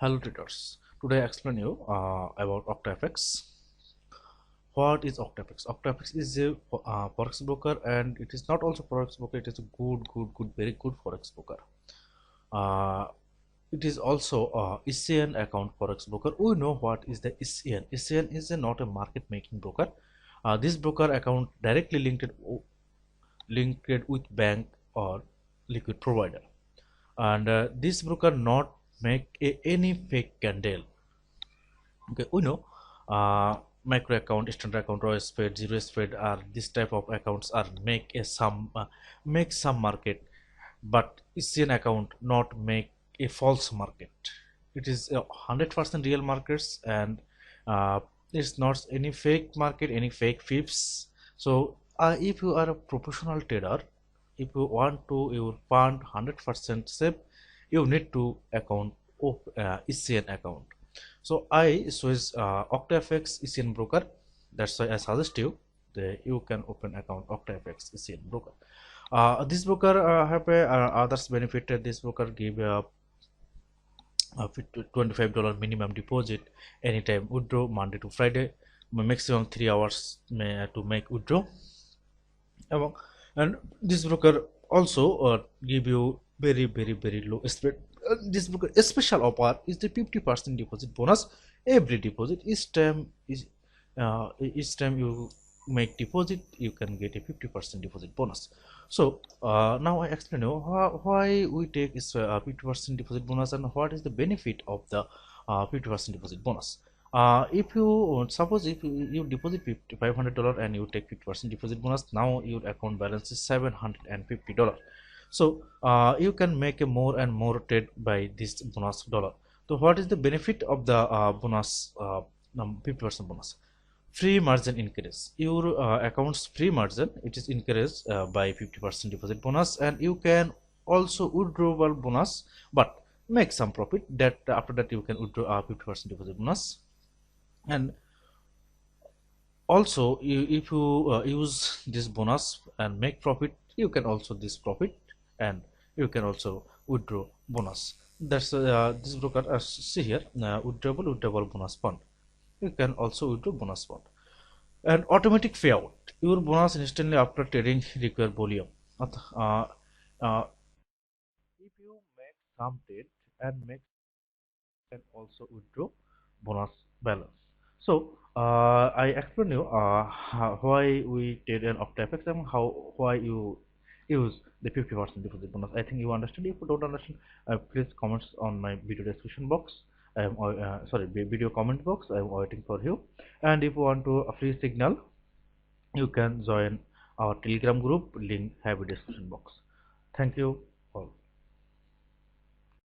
Hello traders. Today I explain you about OctaFX. What is OctaFX? OctaFX is a forex broker, and it is not also forex broker. It is a good, very good forex broker. Uh, it is also ECN account forex broker. We know what is the ECN. ECN is not a market making broker. This broker account directly linked with bank or liquid provider, and this broker not make any fake candle. Okay, we know micro account, standard account, raw spread, zero spread are this type of accounts are make some market, but ECN account not make a false market. It is 100% real markets, and uh, it's not any fake market, any fake fibs. So if you are a professional trader, if you want to your fund 100% safe, you need to account of ECN account. So I switch OctaFX ECN broker. That's why I suggest you that you can open account OctaFX ECN broker. This broker have a others benefit. This broker give $25 minimum deposit anytime withdraw Monday to Friday, maximum 3 hours to make withdraw. And this broker also give you very low spread. This broker a special offer is the 50% deposit bonus. Every deposit each time you make deposit, you can get a 50% deposit bonus. So now I explain you why we take is 50% deposit bonus and what is the benefit of the 50% deposit bonus. If you suppose if you deposit $500 and you take 50% deposit bonus, now your account balance is $750. So you can make a more and more trade by this bonus dollar. So what is the benefit of the bonus 50% bonus? Free margin increase. Your account's free margin, it is increased by 50% deposit bonus, and you can also withdrawal bonus, but make some profit. That after that you can withdraw 50% deposit bonus. And also if you use this bonus and make profit, you can also this profit, and you can also withdraw bonus. That's this broker see here, withdrawal bonus fund. You can also withdraw bonus fund. And automatic payout. Your bonus instantly after trading require volume. Uh, uh, if you make some trade and make can also withdraw bonus balance. So I explain you why we did an OctaFX and why you use the 50% deposit bonus. I think you understand. If you don't understand, please comments on my video description box. I am sorry, video comment box. I am waiting for you. And if you want to a free signal, you can join our Telegram group. Link have a description box. Thank you all.